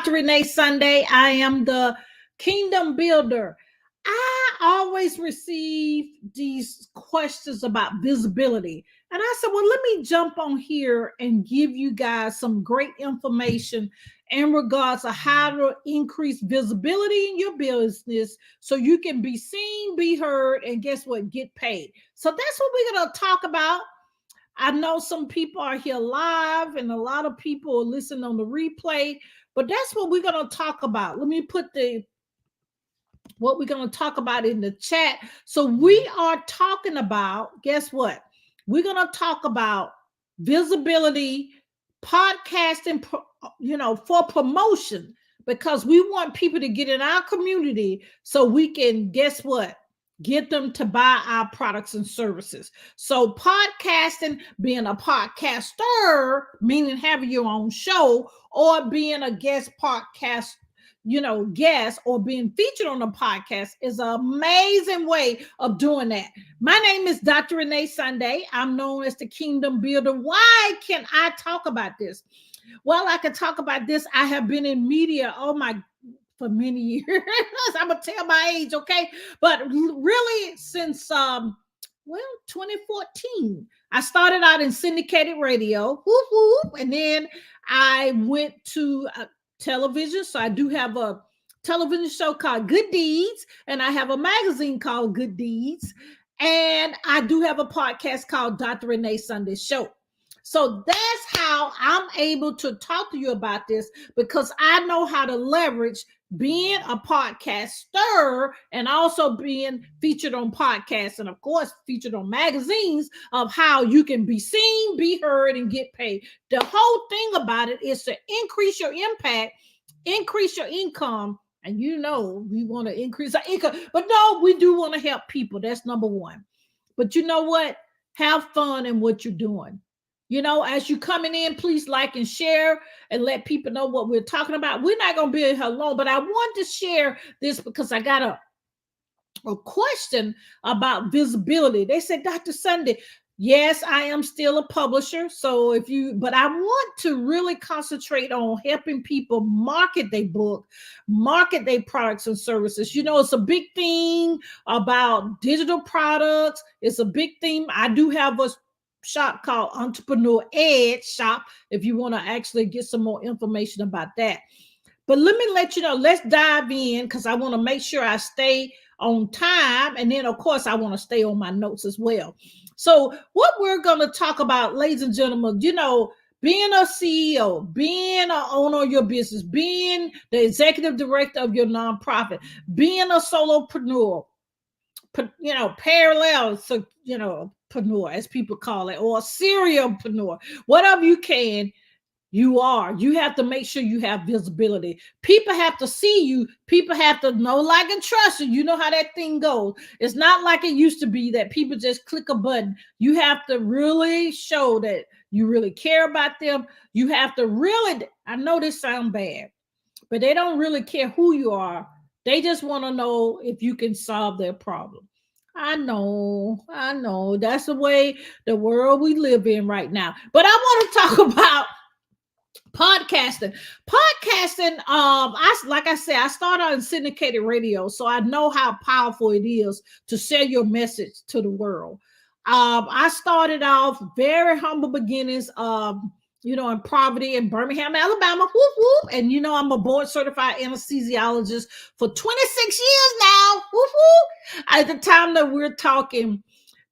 Dr. Renee Sunday. I am the Kingdom Builder. I always receive these questions about visibility. And I said, well, let me jump on here and give you guys some great information in regards to how to increase visibility in your business so you can be seen, be heard, and guess what? Get paid. So that's what we're going to talk about. I know some people are here live and a lot of people are listening on the replay, but that's what we're going to talk about. Let me put what we're going to talk about in the chat. So we are talking about, guess what? We're going to talk about visibility, podcasting, for promotion, because we want people to get in our community so we can, guess what? Get them to buy our products and services. So podcasting, being a podcaster, meaning having your own show, or being a guest podcast, guest, or being featured on a podcast is an amazing way of doing that. My name is Dr. Renee Sunday. I'm known as the Kingdom Builder. Why can I talk about this? Well, I can talk about this. I have been in media, for many years. I'm gonna tell my age, okay? But really since 2014. I started out in syndicated radio, and then I went to television. So I do have a television show called Good Deeds, and I have a magazine called Good Deeds, and I do have a podcast called Dr. Renee Sunday Show. So that's how I'm able to talk to you about this, because I know how to leverage being a podcaster and also being featured on podcasts and, of course, featured on magazines, of how you can be seen, be heard, and get paid. The whole thing about it is to increase your impact, increase your income. And we want to increase our income, but no, we do want to help people. That's number one. But you know what? Have fun in what you're doing. As you coming in, please like and share and let people know what we're talking about. We're not going to be here alone, but I want to share this because I got a question about visibility. They said, Dr. Sunday, yes, I am still a publisher. But I want to really concentrate on helping people market their book, market their products and services. It's a big thing about digital products. It's a big thing. I do have a shop called Entrepreneurial Shop if you want to actually get some more information about that. But let me let you know, let's dive in, because I want to make sure I stay on time. And then, of course, I want to stay on my notes as well. So what we're going to talk about, ladies and gentlemen, being a CEO, being an owner of your business, being the executive director of your nonprofit, being a solopreneur, parallel, preneur, as people call it, or a serialpreneur, whatever you have to make sure you have visibility. People have to see you. People have to know, like, and trust you. You know how that thing goes. It's not like it used to be that people just click a button. You have to really show that you really care about them. You have to really, I know this sounds bad, but they don't really care who you are. They just want to know if you can solve their problem. I know. That's the way the world we live in right now. But I want to talk about podcasting. Like I said, I started out in syndicated radio, so I know how powerful it is to share your message to the world. I started off very humble beginnings, in poverty in Birmingham, Alabama. Whoop, whoop. And, I'm a board certified anesthesiologist for 26 years now. Whoop, whoop. At the time that we're talking.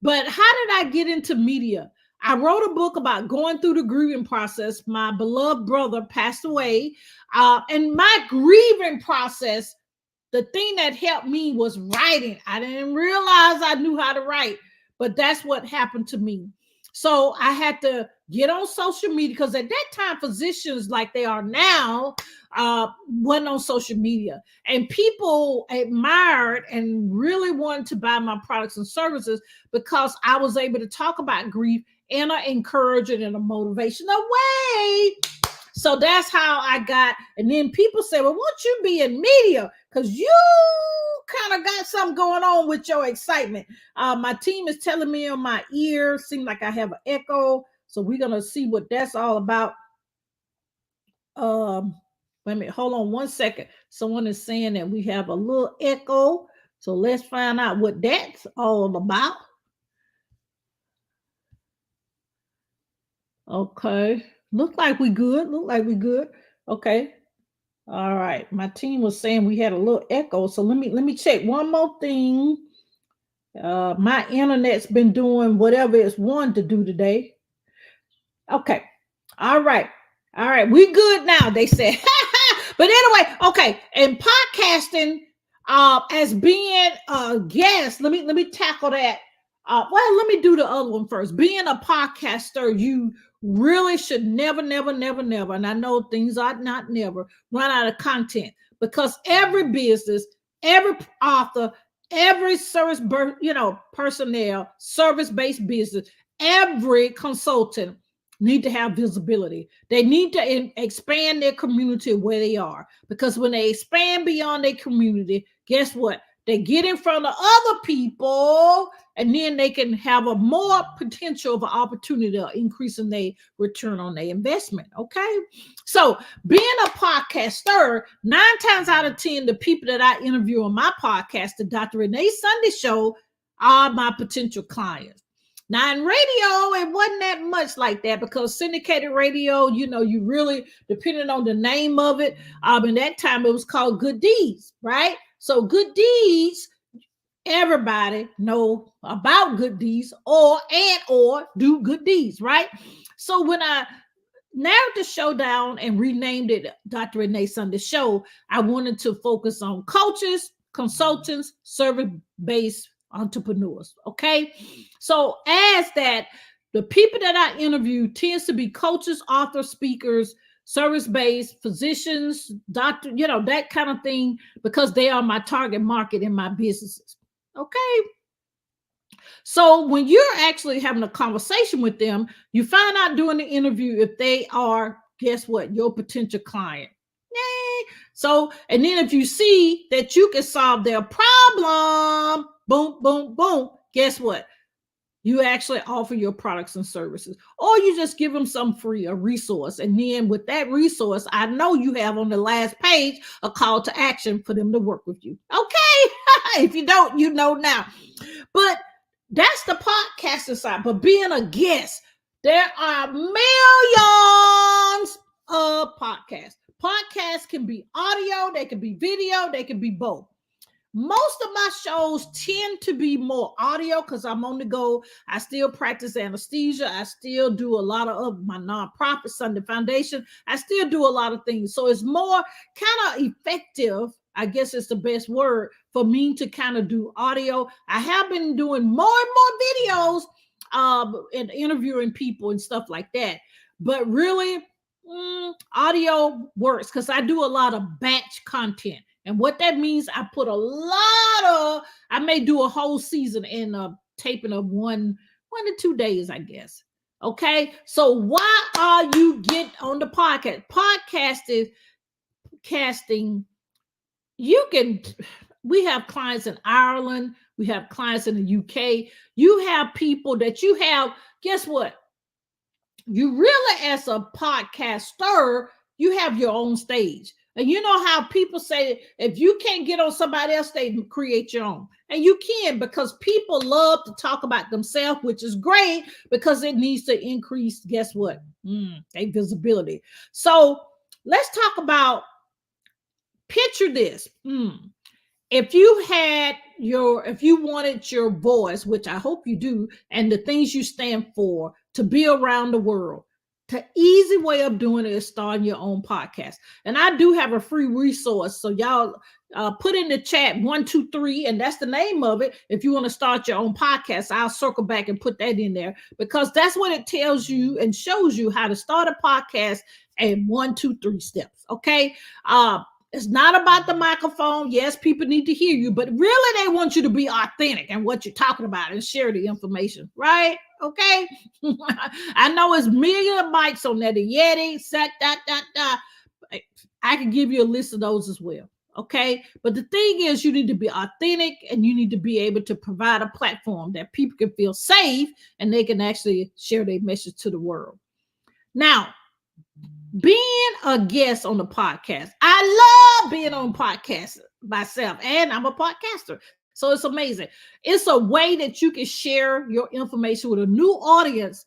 But how did I get into media? I wrote a book about going through the grieving process. My beloved brother passed away. And my grieving process, the thing that helped me was writing. I didn't realize I knew how to write, but that's what happened to me. So I had to get on social media, because at that time, physicians like they are now went on social media, and people admired and really wanted to buy my products and services because I was able to talk about grief in an encouraging and a motivational way. So that's how I got. And then people say, well, won't you be in media? Because you kind of got something going on with your excitement. My team is telling me in my ear, seems like I have an echo. So we're going to see what that's all about. Wait a minute, hold on one second. Someone is saying that we have a little echo. So let's find out what that's all about. Okay. Look like we good. Look like we good. Okay. All right. My team was saying we had a little echo. So let me check one more thing. My internet's been doing whatever it's wanted to do today. Okay. All right. All right. We good now, they said. But anyway, okay. And podcasting, as being a guest, let me tackle that. Well, let me do the other one first. Being a podcaster, you really should never, never, never, never, and I know things are not never, run out of content, because every business, every author, every service, personnel, service-based business, every consultant need to have visibility. They need to expand their community where they are, because when they expand beyond their community, guess what? They get in front of other people, and then they can have a more potential of an opportunity of increasing their return on their investment. Okay. So being a podcaster, 9 times out of 10, the people that I interview on my podcast, the Dr. Renee Sunday Show, are my potential clients. Now in radio, it wasn't that much like that, because syndicated radio, you really, depending on the name of it, in that time it was called Good Deeds, right? So Good Deeds, everybody know about Good Deeds or do good deeds, right? So when I narrowed the show down and renamed it Dr. Renee Sunday Show, I wanted to focus on coaches, consultants, service-based entrepreneurs. Okay. So as that, the people that I interview tends to be coaches, authors, speakers, service-based, physicians, doctor, that kind of thing, because they are my target market in my businesses. Okay. So when you're actually having a conversation with them, you find out during the interview if they are, guess what, your potential client. Yay. So, and then if you see that you can solve their problem, boom, boom, boom, guess what? You actually offer your products and services, or you just give them some free, a resource. And then with that resource, I know you have on the last page a call to action for them to work with you. Okay. If you don't, you know now. But that's the podcasting side. But being a guest, there are millions of podcasts. Podcasts can be audio, they can be video, they can be both. Most of my shows tend to be more audio because I'm on the go. I still practice anesthesia. I still do a lot of my nonprofit, Sunday Foundation. I still do a lot of things. So it's more kind of effective, I guess it's the best word, for me to kind of do audio. I have been doing more and more videos and interviewing people and stuff like that. But really, audio works because I do a lot of batch content. And what that means, I put I may do a whole season in a taping of one to 2 days, I guess. Okay. So why are you get on the podcast? Podcasting, we have clients in Ireland. We have clients in the UK. You have people that you have, guess what? You really, as a podcaster, you have your own stage. And you know how people say, if you can't get on somebody else's stage, create your own. And you can, because people love to talk about themselves, which is great because it needs to increase, guess what? Their visibility. So let's talk about, picture this. If you wanted your voice, which I hope you do, and the things you stand for to be around the world, the easy way of doing it is starting your own podcast. And I do have a free resource. So y'all put in the chat 1, 2, 3, and that's the name of it. If you want to start your own podcast, I'll circle back and put that in there, because that's what it tells you and shows you how to start a podcast in 1, 2, 3 steps. Okay. It's not about the microphone. Yes, people need to hear you, but really they want you to be authentic and what you're talking about and share the information, right? Okay. I know it's millions of mics on there, the Yeti, I can give you a list of those as well. Okay. But the thing is, you need to be authentic and you need to be able to provide a platform that people can feel safe and they can actually share their message to the world. Now, being a guest on the podcast. I love being on podcasts myself, and I'm a podcaster. So it's amazing. It's a way that you can share your information with a new audience.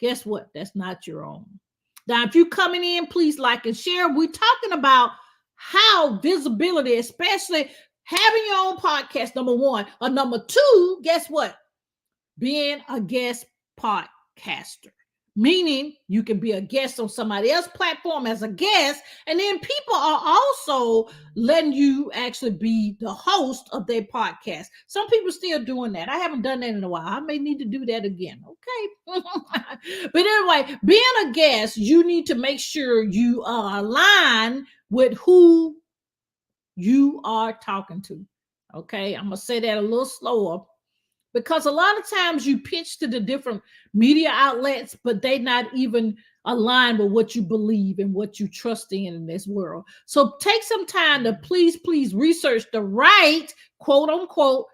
Guess what? That's not your own. Now, if you're coming in, please like and share. We're talking about how visibility, especially having your own podcast, number one. Or number two, guess what? Being a guest podcaster. Meaning you can be a guest on somebody else's platform as a guest, and then people are also letting you actually be the host of their podcast. Some people still doing that. I haven't done that in a while. I may need to do that again. Okay. But anyway, being a guest, you need to make sure you are aligned with who you are talking to. Okay. I'm going to say that a little slower. Because a lot of times you pitch to the different media outlets, but they not even aligned with what you believe and what you trust in this world. So take some time to please research the right quote unquote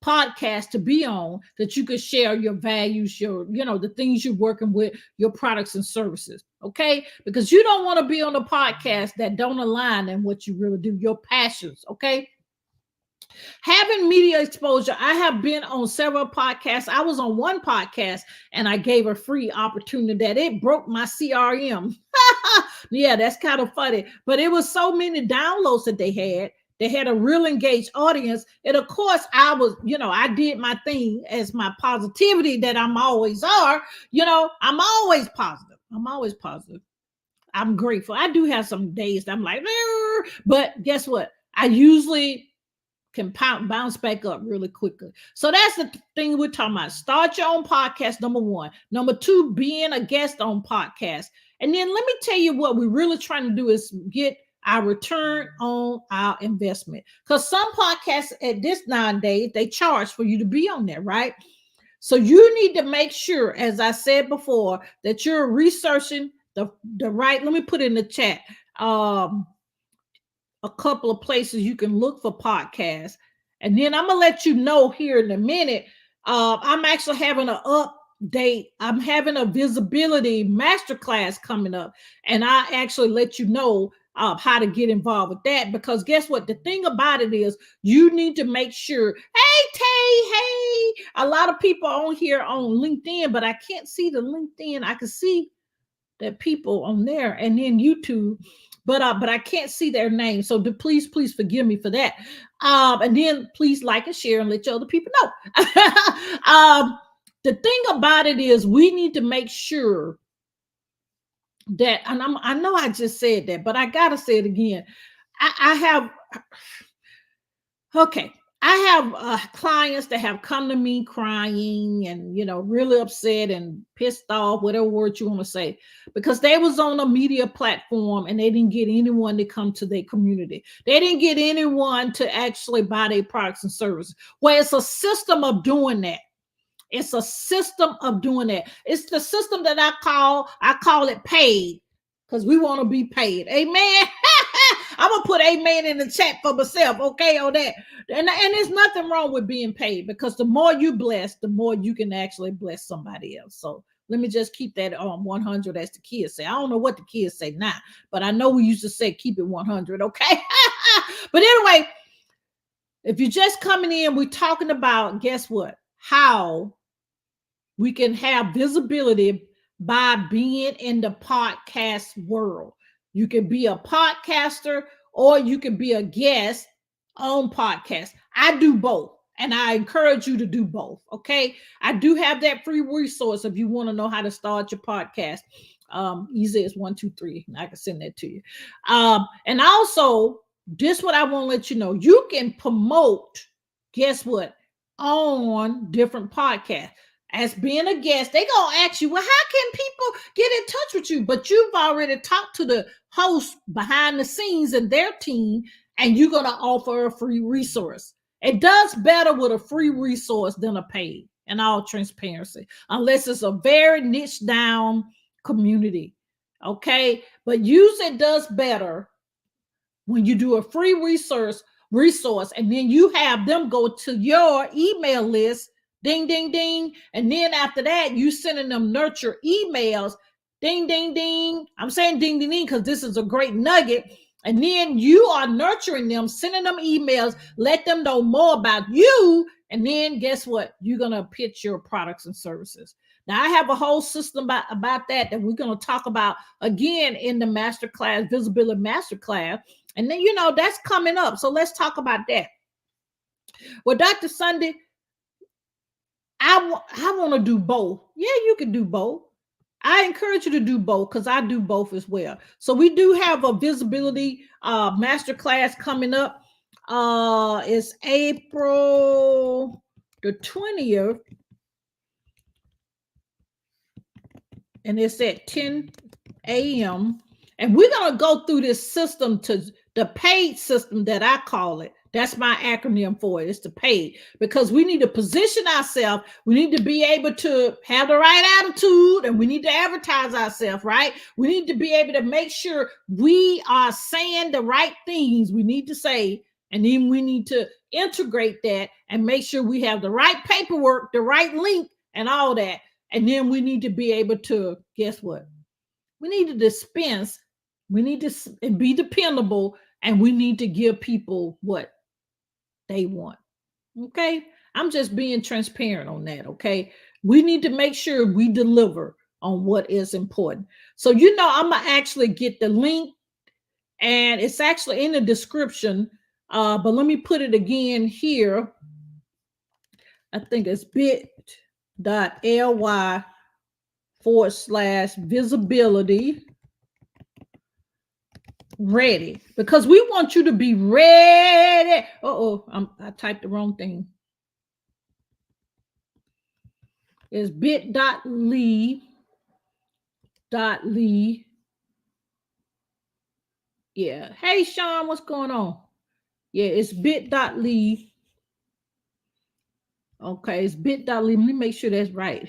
podcast to be on, that you can share your values, the things you're working with, your products and services. Okay. Because you don't want to be on a podcast that don't align in what you really do, your passions. Okay. Having media exposure. I have been on several podcasts. I was on one podcast and I gave a free opportunity that it broke my CRM. Yeah, that's kind of funny. But it was so many downloads that they had. They had a real engaged audience. And of course, I was, I did my thing as my positivity that I'm always are. I'm always positive. I'm grateful. I do have some days that I'm like, but guess what? I usually can bounce back up really quickly. So that's the thing we're talking about. Start your own podcast, number one. Number two, being a guest on podcast. And then let me tell you what we're really trying to do is get our return on our investment. Because some podcasts at this nowadays, they charge for you to be on there, right? So you need to make sure, as I said before, that you're researching the right, let me put it in the chat, a couple of places you can look for podcasts. And then I'm going to let you know here in a minute. I'm actually having an update. I'm having a visibility masterclass coming up. And I actually let you know how to get involved with that. Because guess what? The thing about it is you need to make sure, hey, a lot of people on here on LinkedIn, but I can't see the LinkedIn. I can see that people on there and then YouTube. But I can't see their name. So please forgive me for that. And then please like and share and let your other people know. The thing about it is we need to make sure that, and I know I just said that, but I got to say it again. I have clients that have come to me crying and, really upset and pissed off, whatever word you want to say, because they was on a media platform and they didn't get anyone to come to their community. They didn't get anyone to actually buy their products and services. Well, it's a system of doing that. It's a system of doing that. It's the system that I call it paid, because we want to be paid. Amen. I'm going to put amen in the chat for myself, okay, on that. And there's nothing wrong with being paid, because the more you bless, the more you can actually bless somebody else. So let me just keep that on 100, as the kids say. I don't know what the kids say now, but I know we used to say keep it 100, okay? But anyway, if you're just coming in, we're talking about, guess what? How we can have visibility by being in the podcast world. You can be a podcaster or you can be a guest on podcast. I do both, and I encourage you to do both. Okay. I do have that free resource if you want to know how to start your podcast. Easy as 1, 2, 3. I can send that to you. And also, this what I want to let you know. You can promote, guess what, on different podcasts. As being a guest, they're going to ask you, well, how can people get in touch with you? But you've already talked to the host behind the scenes and their team, and you're going to offer a free resource. It does better with a free resource than a paid, in all transparency, unless it's a very niche down community. Okay. But usually it does better when you do a free resource, and then you have them go to your email list. Ding, ding, ding. And then after that, you sending them nurture emails. Ding, ding, ding. I'm saying ding, ding, ding because this is a great nugget. And then you are nurturing them, sending them emails, let them know more about you. And then guess what? You're going to pitch your products and services. Now, I have a whole system about that we're going to talk about again in the masterclass, visibility masterclass. And then, that's coming up. So let's talk about that. Well, Dr. Sunday, I want to do both. Yeah, you can do both. I encourage you to do both because I do both as well. So we do have a visibility masterclass coming up. It's April the 20th. And it's at 10 a.m. And we're going to go through this system to the paid system that I call it. That's my acronym for it. It's the paid, because we need to position ourselves. We need to be able to have the right attitude, and we need to advertise ourselves, right? We need to be able to make sure we are saying the right things we need to say. And then we need to integrate that and make sure we have the right paperwork, the right link, and all that. And then we need to be able to, guess what? We need to dispense. We need to be dependable, and we need to give people what they want. Okay? I'm just being transparent on that. Okay? We need to make sure we deliver on what is important. So, I'm going to actually get the link, and it's actually in the description. But let me put it again here. I think it's bit.ly/visibility ready, because we want you to be ready. I typed the wrong thing. It's bit.ly. Yeah. Hey, Sean, what's going on? Yeah, it's bit.ly. Okay, it's bit.ly. Let me make sure that's right.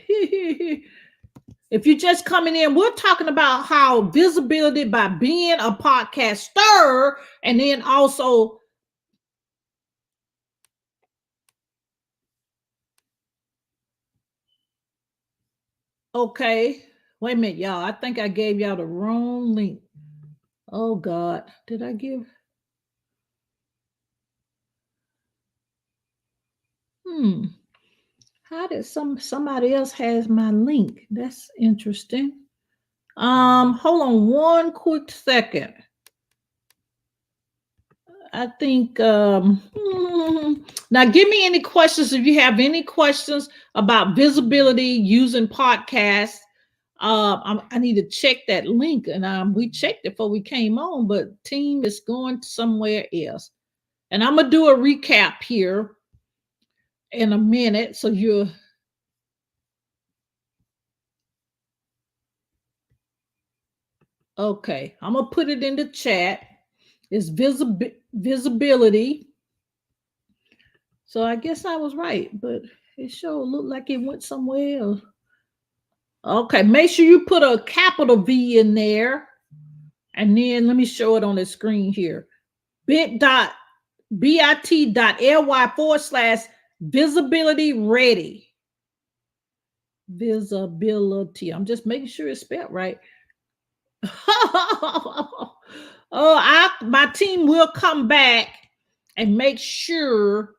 If you're just coming in, we're talking about how visibility by being a podcaster, and then also okay. Wait a minute, y'all. I think I gave y'all the wrong link. Oh God, did I give? How did somebody else has my link? That's interesting. Hold on one quick second. I think now give me any questions if you have any questions about visibility using podcasts. I need to check that link, and we checked it before we came on, but team is going somewhere else. And I'm gonna do a recap here in a minute, so you're okay. I'm gonna put it in the chat. It's visibility. So I guess I was right, but it sure looked like it went somewhere else. Okay, make sure you put a capital V in there. And then let me show it on the screen here. bit.ly/visibility ready. Visibility. I'm just making sure it's spelled right. My team will come back and make sure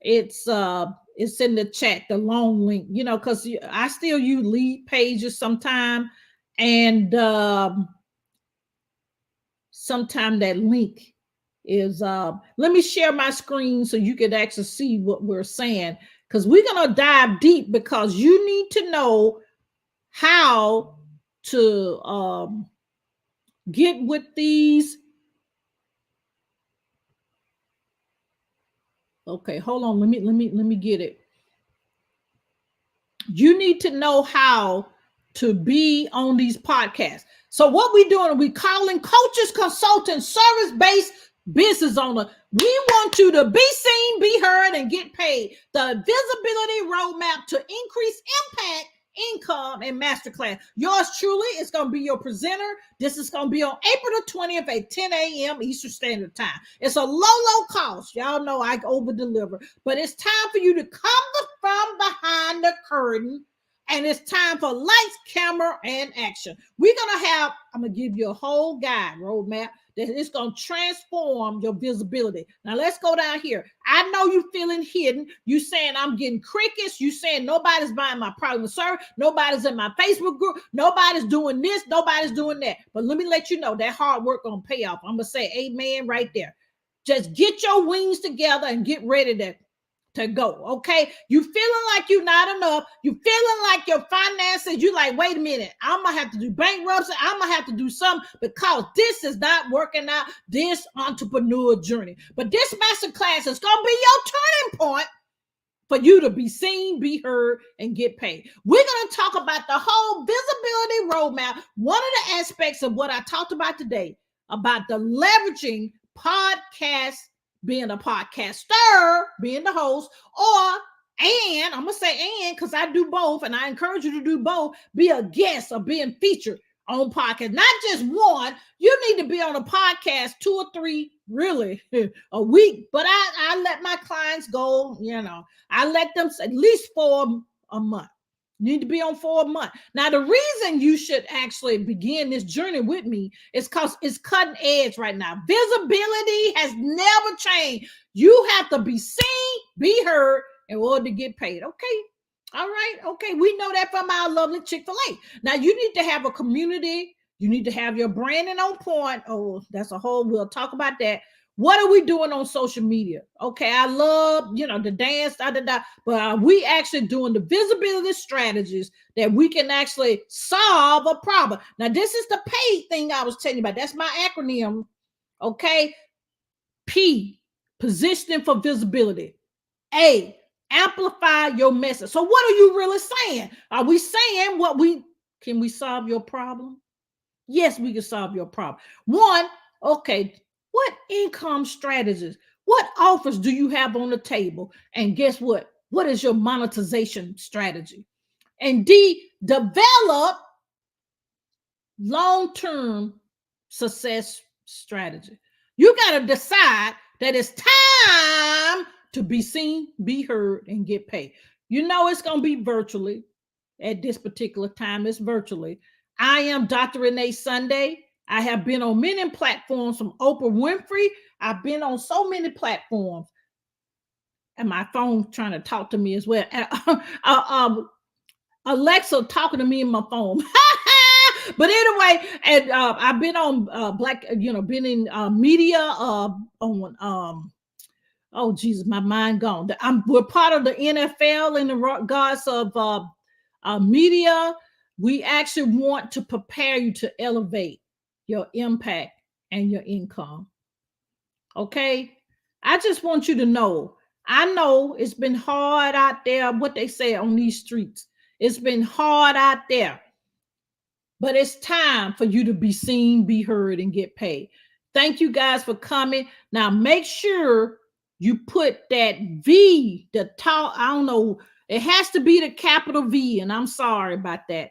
it's in the chat, the long link, because I still use lead pages sometime, and sometime that link is let me share my screen so you can actually see what we're saying, because we're gonna dive deep, because you need to know how to get with these. Okay, hold on, let me get it. You need to know how to be on these podcasts. So what we doing? We calling coaches, consultants, service-based business owner. We want you to be seen, be heard, and get paid. The visibility roadmap to increase impact, income, and masterclass. Yours truly is going to be your presenter. This is going to be on April the 20th at 10 a.m. Eastern Standard Time. It's a low cost. Y'all know I over deliver, but it's time for you to come from behind the curtain And it's time for lights, camera, and action. I'm going to give you a whole guide, roadmap, that is going to transform your visibility. Now, let's go down here. I know you're feeling hidden. You saying I'm getting crickets. You saying nobody's buying my product and service. Nobody's in my Facebook group. Nobody's doing this. Nobody's doing that. But let me let you know that hard work going to pay off. I'm going to say amen right there. Just get your wings together and get ready to go. Okay. You feeling like you're not enough. You feeling like your finances, you like, wait a minute, I'm going to have to do bankruptcy. I'm going to have to do something because this is not working out, this entrepreneur journey. But this masterclass is going to be your turning point for you to be seen, be heard, and get paid. We're going to talk about the whole visibility roadmap. One of the aspects of what I talked about today, about the leveraging podcast, being a podcaster, being the host, and I'm going to say and because I do both, and I encourage you to do both, be a guest or being featured on podcast. Not just one. You need to be on a podcast 2 or 3, really, a week. But I let my clients go, I let them at least 4 a month. You need to be on 4 a month. Now, the reason you should actually begin this journey with me is because it's cutting edge right now. Visibility has never changed. You have to be seen, be heard in order to get paid. Okay. All right. Okay. We know that from our lovely Chick-fil-A. Now, you need to have a community. You need to have your branding on point. Oh, we'll talk about that. What are we doing on social media? Okay, I love, the dance, but are we actually doing the visibility strategies that we can actually solve a problem? Now, this is the paid thing I was telling you about. That's my acronym. Okay. P, positioning for visibility. A, amplify your message. So what are you really saying? Are we saying can we solve your problem? Yes, we can solve your problem. One, okay, what income strategies, what offers do you have on the table? And guess what? What is your monetization strategy? And D, develop long-term success strategy. You got to decide that it's time to be seen, be heard, and get paid. It's going to be virtually. At this particular time, it's virtually. I am Dr. Renee Sunday. I have been on many platforms from Oprah Winfrey. I've been on so many platforms. And my phone trying to talk to me as well. Alexa talking to me in my phone. But anyway, and I've been on been in media on oh Jesus, my mind gone. We're part of the NFL in the regards of media. We actually want to prepare you to elevate your impact and your income. Okay. I just want you to know, I know it's been hard out there, what they say on these streets. It's been hard out there, but it's time for you to be seen, be heard, and get paid. Thank you guys for coming. Now make sure you put that V, the top, I don't know, it has to be the capital V, and I'm sorry about that.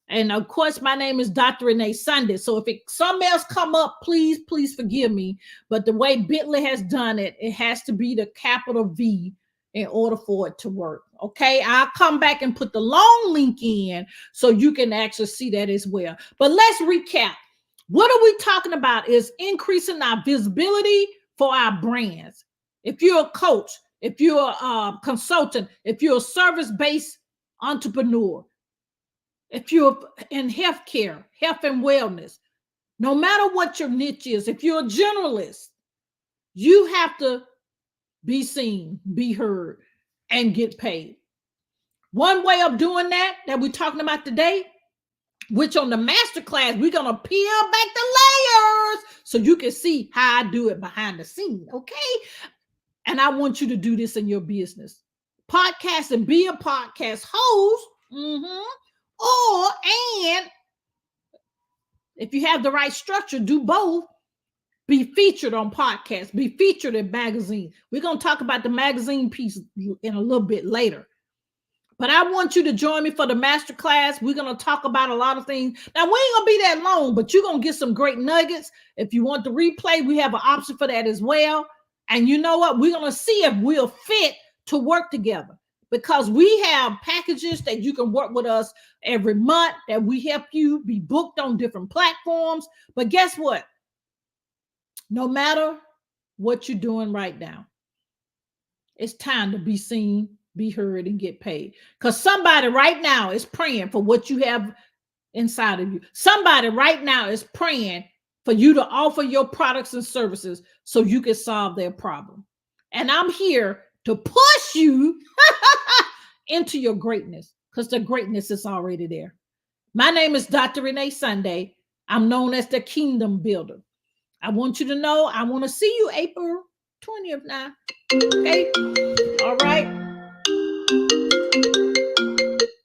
And of course, my name is Dr. Renee Sunday. So if something else come up, please forgive me. But the way Bitly has done it, it has to be the capital V in order for it to work. Okay, I'll come back and put the long link in so you can actually see that as well. But let's recap. What are we talking about is increasing our visibility for our brands. If you're a coach, if you're a consultant, if you're a service-based entrepreneur, if you're in healthcare, health and wellness, no matter what your niche is, if you're a generalist, you have to be seen, be heard, and get paid. One way of doing that we're talking about today, which on the masterclass, we're going to peel back the layers so you can see how I do it behind the scene, okay? And I want you to do this in your business. Podcast and be a podcast host, and if you have the right structure, do both. Be featured on podcasts, be featured in magazines. We're going to talk about the magazine piece in a little bit later. But I want you to join me for the masterclass. We're going to talk about a lot of things. Now, we ain't going to be that long, but you're going to get some great nuggets. If you want the replay, we have an option for that as well. And you know what? We're going to see if we'll fit to work together. because we have packages that you can work with us every month, that we help you be booked on different platforms. But guess what? No matter what you're doing right now, it's time to be seen, be heard, and get paid. Because somebody right now is praying for what you have inside of you. Somebody right now is praying for you to offer your products and services so you can solve their problem. And I'm here to push you into your greatness, because the greatness is already there. My name is Dr. Renee Sunday. I'm known as the Kingdom Builder. I want you to know, I want to see you April 20th now. Okay? All right.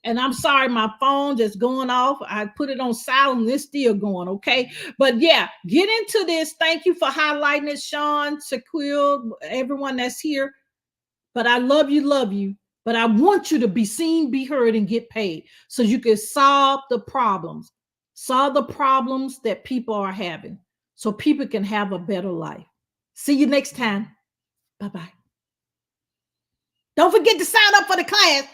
And I'm sorry, my phone just going off. I put it on silent. It's still going, okay? But yeah, get into this. Thank you for highlighting it, Sean, Shaquille, everyone that's here. But I love you. But I want you to be seen, be heard, and get paid so you can solve the problems that people are having, so people can have a better life. See you next time. Bye-bye. Don't forget to sign up for the class.